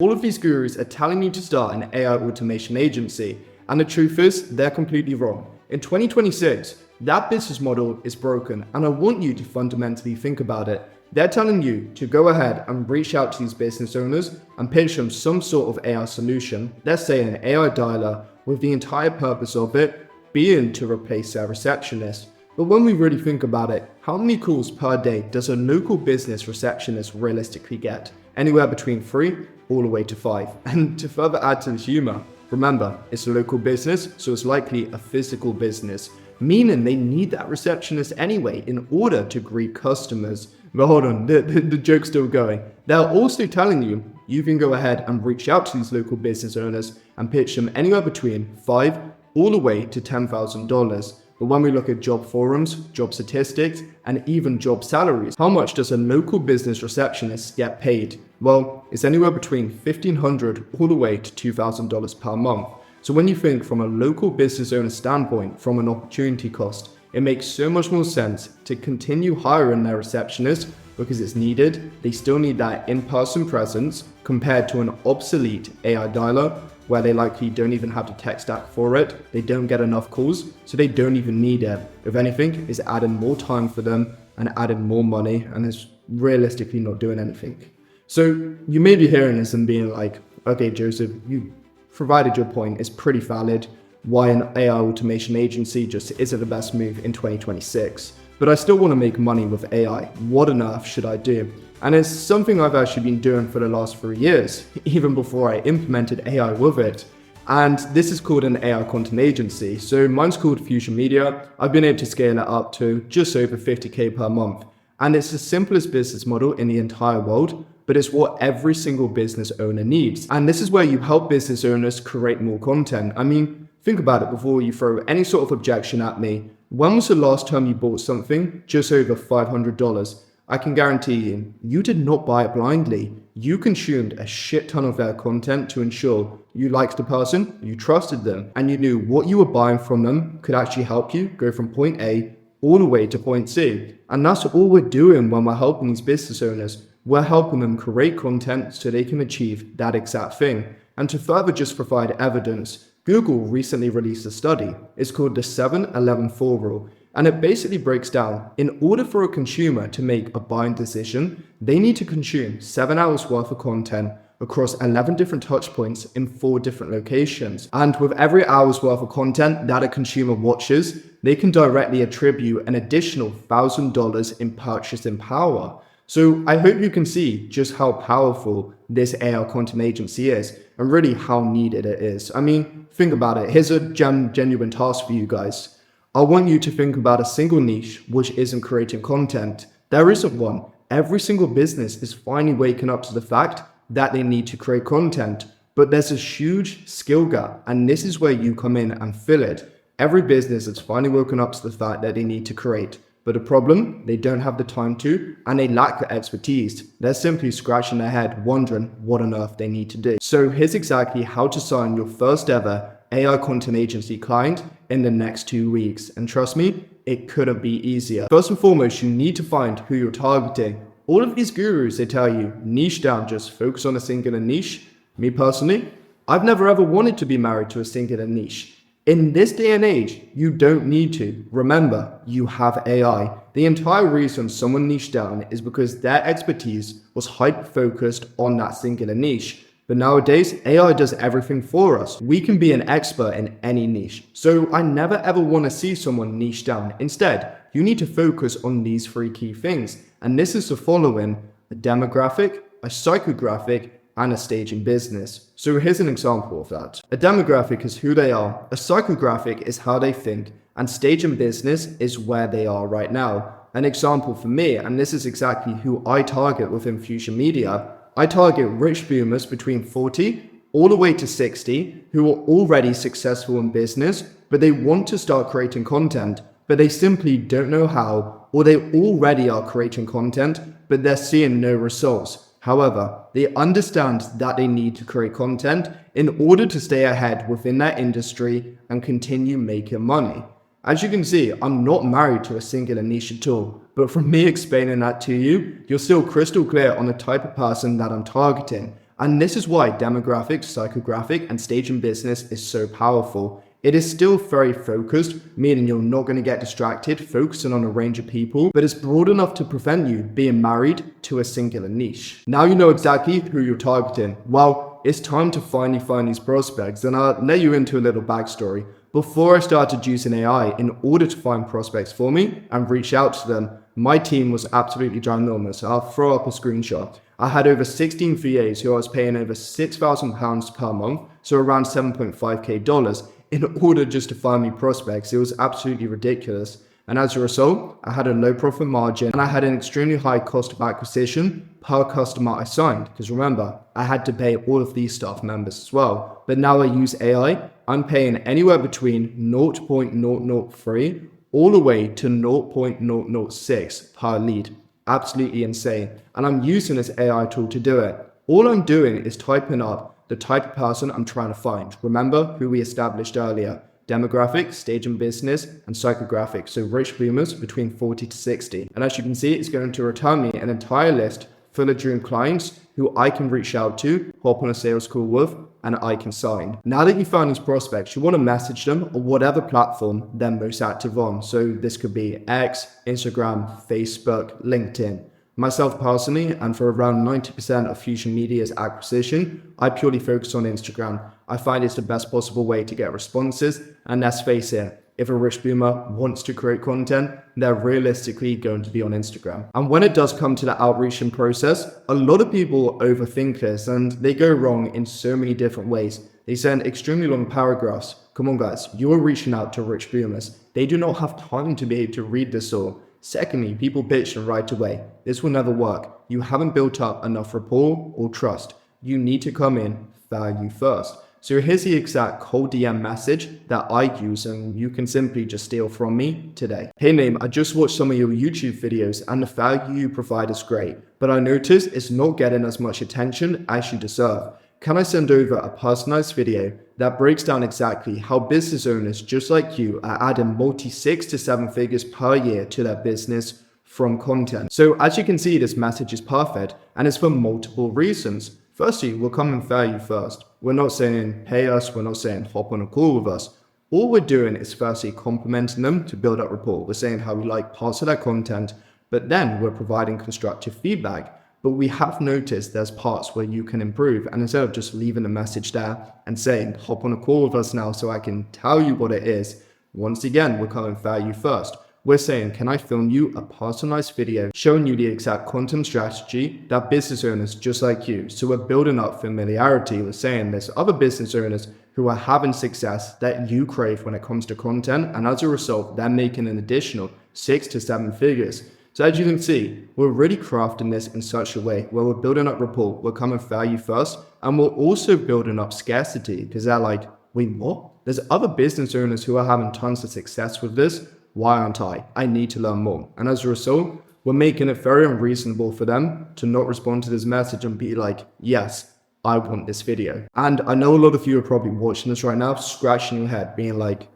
All of these gurus are telling you to start an AI automation agency, and the truth is, they're completely wrong. In 2026, that business model is broken, and I want you to fundamentally think about it. They're telling you to go ahead and reach out to these business owners and pitch them some sort of AI solution, let's say an AI dialer, with the entire purpose of it being to replace their receptionist. But when we really think about it, how many calls per day does a local business receptionist realistically get? Anywhere between 3 all the way to 5. And to further add to the humor, remember, it's a local business, so it's likely a physical business, meaning they need that receptionist anyway in order to greet customers. But hold on, the joke's still going. They're also telling you, you can go ahead and reach out to these local business owners and pitch them anywhere between $5 all the way to $10,000. But when we look at job forums, job statistics, and even job salaries, how much does a local business receptionist get paid? Well, it's anywhere between $1,500 all the way to $2,000 per month. So when you think from a local business owner standpoint, from an opportunity cost, it makes so much more sense to continue hiring their receptionist because it's needed. They still need that in-person presence compared to an obsolete AI dialer where they likely don't even have the tech stack for it. They don't get enough calls, so they don't even need it. If anything, it's adding more time for them and adding more money, and it's realistically not doing anything. So you may be hearing this and being like, okay, Joseph, you provided your point, it's pretty valid. Why an AI automation agency just isn't the best move in 2026. But I still want to make money with AI. What on earth should I do? And it's something I've actually been doing for the last 3 years, even before I implemented AI with it. And this is called an AI content agency. So mine's called Fusion Media. I've been able to scale it up to just over 50K per month. And it's the simplest business model in the entire world, but it's what every single business owner needs. And this is where you help business owners create more content. I mean, think about it before you throw any sort of objection at me. When was the last time you bought something just over $500? I can guarantee you, you did not buy it blindly. You consumed a shit ton of their content to ensure you liked the person, you trusted them, and you knew what you were buying from them could actually help you go from point A all the way to point C. And that's all we're doing when we're helping these business owners. We're helping them create content so they can achieve that exact thing. And to further just provide evidence, Google recently released a study. It's called the 7-11-4 rule. And it basically breaks down, in order for a consumer to make a buying decision, they need to consume 7 hours worth of content across 11 different touch points in 4 different locations. And with every hour's worth of content that a consumer watches, they can directly attribute an additional $1,000 in purchasing power. So I hope you can see just how powerful this AI content agency is and really how needed it is. I mean, think about it. Here's a genuine task for you guys. I want you to think about a single niche which isn't creating content. There isn't one. Every single business is finally waking up to the fact that they need to create content, but there's a huge skill gap, and this is where you come in and fill it. Every business has finally woken up to the fact that they need to create, but the problem, they don't have the time to, and they lack the expertise. They're simply scratching their head wondering what on earth they need to do. So here's exactly how to sign your first ever AI content agency client in the next 2 weeks. And trust me, it couldn't be easier. First and foremost, you need to find who you're targeting. All of these gurus, they tell you, niche down, just focus on a singular niche. Me personally, I've never ever wanted to be married to a singular niche. In this day and age, you don't need to. Remember, you have AI. The entire reason someone niched down is because their expertise was hyper-focused on that singular niche. But nowadays, AI does everything for us. We can be an expert in any niche. So I never ever want to see someone niche down. Instead, you need to focus on these 3 key things. And this is the following: a demographic, a psychographic, and a stage in business. So here's an example of that. A demographic is who they are, a psychographic is how they think, and stage in business is where they are right now. An example for me, and this is exactly who I target within Fusion Media, I target rich boomers between 40 all the way to 60 who are already successful in business, but they want to start creating content, but they simply don't know how, or they already are creating content, but they're seeing no results. However, they understand that they need to create content in order to stay ahead within their industry and continue making money. As you can see, I'm not married to a singular niche at all, but from me explaining that to you, you're still crystal clear on the type of person that I'm targeting. And this is why demographic, psychographic, and stage in business is so powerful. It is still very focused, meaning you're not going to get distracted, focusing on a range of people, but it's broad enough to prevent you being married to a singular niche. Now you know exactly who you're targeting. Well, it's time to finally find these prospects, and I'll let you into a little backstory. Before I started using AI in order to find prospects for me and reach out to them, my team was absolutely ginormous. I'll throw up a screenshot. I had over 16 VAs who I was paying over £6,000 per month, so around $7.5K, in order just to find me prospects. It was absolutely ridiculous. And as a result, I had a low profit margin and I had an extremely high cost of acquisition per customer I signed. Because remember, I had to pay all of these staff members as well. But now I use AI, I'm paying anywhere between 0.003 all the way to 0.006 per lead. Absolutely insane. And I'm using this AI tool to do it. All I'm doing is typing up the type of person I'm trying to find. Remember who we established earlier: demographic, stage in business, and psychographic. So rich boomers between 40 to 60. And as you can see, it's going to return me an entire list full of dream clients who I can reach out to, hop on a sales call with, and I can sign. Now that you found these prospects, you want to message them on whatever platform they're most active on. So this could be X, Instagram, Facebook, LinkedIn. Myself personally, and for around 90% of Fusion Media's acquisition, I purely focus on Instagram. I find it's the best possible way to get responses, and let's face it, if a rich boomer wants to create content, they're realistically going to be on Instagram. And when it does come to the outreach and process, a lot of people overthink this and they go wrong in so many different ways. They send extremely long paragraphs. Come on guys, you're reaching out to rich boomers. They do not have time to be able to read this all. Secondly, people pitch them right away. This will never work. You haven't built up enough rapport or trust. You need to come in value first. So here's the exact cold DM message that I use, and you can simply just steal from me today. Hey name, I just watched some of your YouTube videos and the value you provide is great, but I noticed it's not getting as much attention as you deserve. Can I send over a personalized video that breaks down exactly how business owners just like you are adding multi 6 to 7 figures per year to their business from content? So as you can see, this message is perfect and it's for multiple reasons. Firstly, we'll come in value first. We're not saying pay us, we're not saying hop on a call with us. All we're doing is firstly complimenting them to build up rapport. We're saying how we like parts of their content, but then we're providing constructive feedback. But we have noticed there's parts where you can improve, and instead of just leaving a message there and saying hop on a call with us now so I can tell you what it is, once again we're coming value first. We're saying, can I film you a personalized video showing you the exact content strategy that business owners just like you? So we're building up familiarity. We're saying there's other business owners who are having success that you crave when it comes to content, and as a result they're making an additional 6 to 7 figures. So as you can see, we're really crafting this in such a way where we're building up rapport, we're coming value first, and we're also building up scarcity, because they're like, wait, what? There's other business owners who are having tons of success with this. Why aren't I? I need to learn more. And as a result, we're making it very unreasonable for them to not respond to this message and be like, yes, I want this video. And I know a lot of you are probably watching this right now, scratching your head, being like,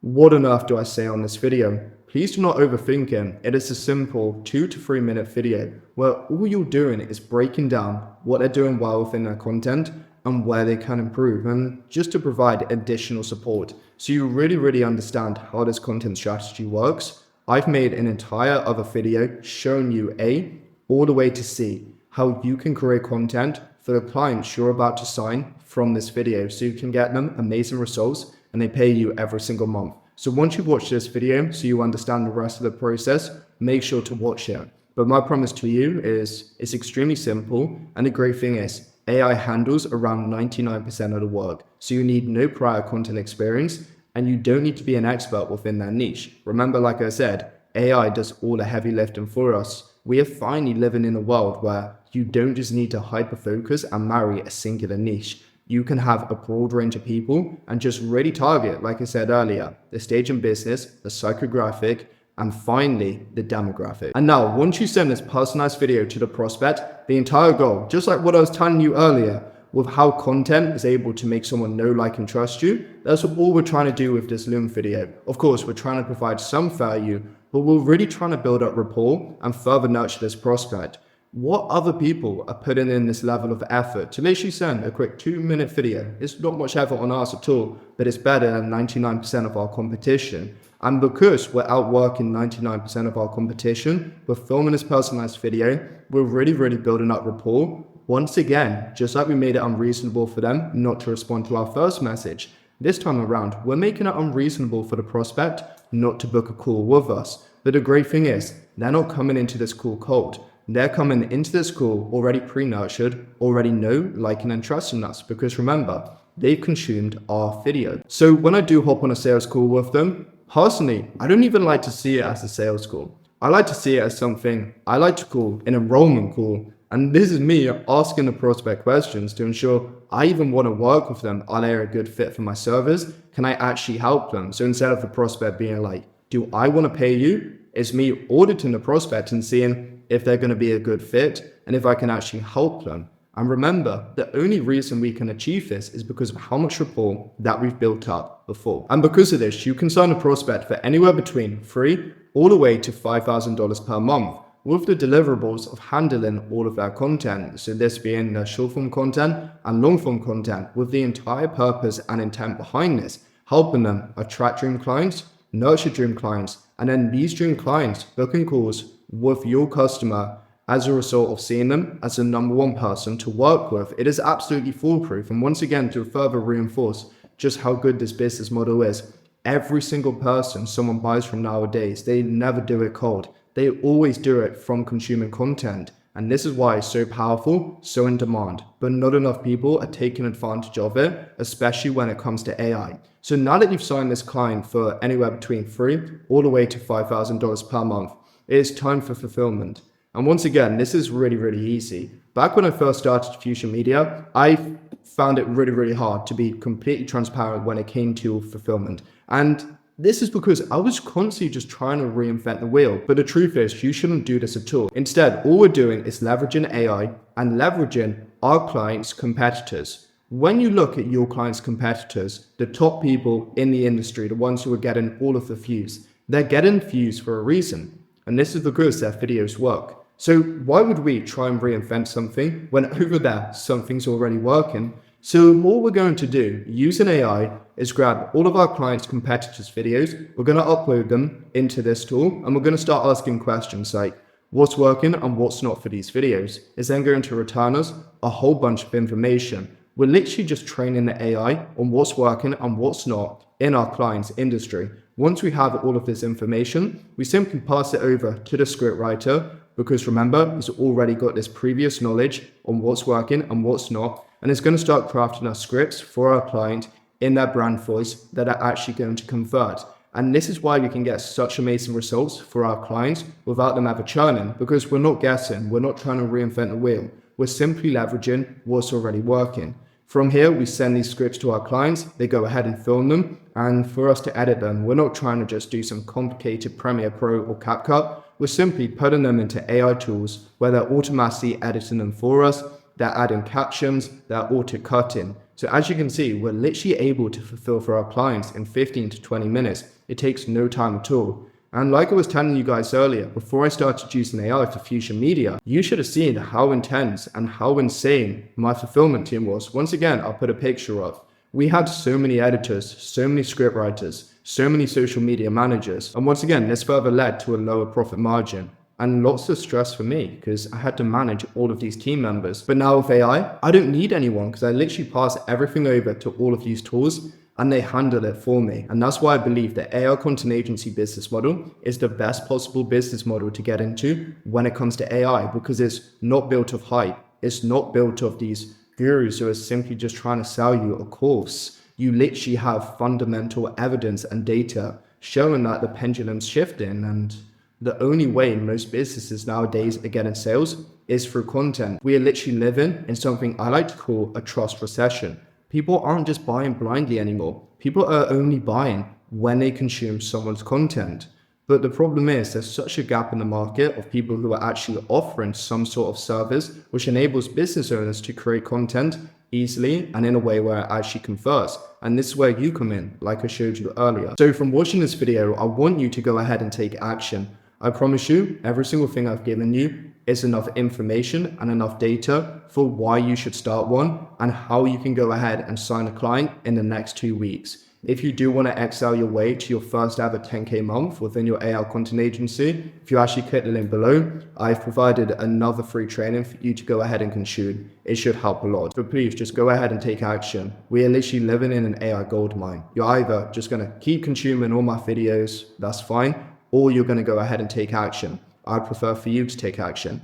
what on earth do I say on this video? Please do not overthink it. It is a simple 2 to 3 minute video where all you're doing is breaking down what they're doing well within their content and where they can improve, and just to provide additional support so you really understand how this content strategy works. I've made an entire other video showing you A all the way to C how you can create content for the clients you're about to sign from this video, so you can get them amazing results and they pay you every single month. So once you've watched this video so you understand the rest of the process, make sure to watch it. But my promise to you is it's extremely simple, and the great thing is AI handles around 99% of the work. So you need no prior content experience and you don't need to be an expert within that niche. Remember, like I said, AI does all the heavy lifting for us. We are finally living in a world where you don't just need to hyper-focus and marry a singular niche. You can have a broad range of people and just really target, like I said earlier, the stage in business, the psychographic, and finally the demographic. And now once you send this personalized video to the prospect, the entire goal, just like what I was telling you earlier with how content is able to make someone know, like, and trust you, that's all we're trying to do with this Loom video. Of course, we're trying to provide some value, but we're really trying to build up rapport and further nurture this prospect. what other people are putting in this level of effort to literally send a quick 2-minute video. It's not much effort on us at all, but it's better than 99% of our competition. And because we're outworking 99% of our competition, we're filming this personalized video, we're really building up rapport. Once again, just like we made it unreasonable for them not to respond to our first message, this time around, we're making it unreasonable for the prospect not to book a call with us. But the great thing is, they're not coming into this call cold. They're coming into this call already pre-nurtured, already know, liking and trusting us, because remember, they've consumed our video. So when I do hop on a sales call with them, personally, I don't even like to see it as a sales call. I like to see it as something I like to call an enrollment call. And this is me asking the prospect questions to ensure I even want to work with them. Are they a good fit for my service? Can I actually help them? So instead of the prospect being like, do I want to pay you? It's me auditing the prospect and seeing if they're going to be a good fit and if I can actually help them. And remember, the only reason we can achieve this is because of how much rapport that we've built up before. And because of this, you can sign a prospect for anywhere between $3 all the way to $5,000 per month, with the deliverables of handling all of their content. So this being the short form content and long form content, with the entire purpose and intent behind this, helping them attract dream clients, nurture dream clients, and then these dream clients booking calls with your customer as a result of seeing them as the number one person to work with. It is absolutely foolproof. And once again, to further reinforce just how good this business model is, every single person someone buys from nowadays, they never do it cold. They always do it from consuming content. And this is why it's so powerful, so in demand. But not enough people are taking advantage of it, especially when it comes to AI. So now that you've signed this client for anywhere between $3 all the way to $5,000 per month, it is time for fulfillment. And once again, this is really easy. Back when I first started Fusion Media, I found it really hard to be completely transparent when it came to fulfillment. And this is because I was constantly just trying to reinvent the wheel. But the truth is, you shouldn't do this at all. Instead, all we're doing is leveraging AI and leveraging our clients' competitors. When you look at your clients' competitors, the top people in the industry, the ones who are getting all of the views, they're getting views for a reason. And this is because their videos work. So why would we try and reinvent something when over there, something's already working? So what we're going to do using AI is grab all of our clients' competitors' videos. We're going to upload them into this tool and we're going to start asking questions like, what's working and what's not for these videos? It's then going to return us a whole bunch of information. We're literally just training the AI on what's working and what's not in our client's industry. Once we have all of this information, we simply pass it over to the script writer, because remember, he's already got this previous knowledge on what's working and what's not, and it's going to start crafting our scripts for our client in their brand voice that are actually going to convert. And this is why we can get such amazing results for our clients without them ever churning, because we're not guessing, we're not trying to reinvent the wheel. We're simply leveraging what's already working. From here, we send these scripts to our clients, they go ahead and film them, and for us to edit them, we're not trying to just do some complicated Premiere Pro or CapCut, we're simply putting them into AI tools where they're automatically editing them for us, they're adding captions, they're auto-cutting. So as you can see, we're literally able to fulfill for our clients in 15 to 20 minutes. It takes no time at all. And like I was telling you guys earlier, before I started using AI for Fusion Media, you should have seen how intense and how insane my fulfillment team was. Once again, I'll put a picture of. We had so many editors, so many script writers, so many social media managers. And once again, this further led to a lower profit margin and lots of stress for me because I had to manage all of these team members. But now with AI, I don't need anyone because I literally pass everything over to all of these tools and they handle it for me. And that's why I believe the AI content agency business model is the best possible business model to get into when it comes to AI, because it's not built of hype. It's not built of these gurus who are simply just trying to sell you a course. You literally have fundamental evidence and data showing that the pendulum's shifting, and the only way most businesses nowadays are getting sales is through content. We are literally living in something I like to call a trust recession. People aren't just buying blindly anymore. People are only buying when they consume someone's content. But the problem is there's such a gap in the market of people who are actually offering some sort of service which enables business owners to create content easily and in a way where it actually converts. And this is where you come in, like I showed you earlier. So from watching this video, I want you to go ahead and take action. I promise you, every single thing I've given you is enough information and enough data for why you should start one and how you can go ahead and sign a client in the next 2 weeks. If you do want to excel your way to your first ever 10K month within your AI content agency, if you actually click the link below, I've provided another free training for you to go ahead and consume. It should help a lot. So please just go ahead and take action. We are literally living in an AI goldmine. You're either just going to keep consuming all my videos, that's fine, or you're going to go ahead and take action. I prefer for you to take action.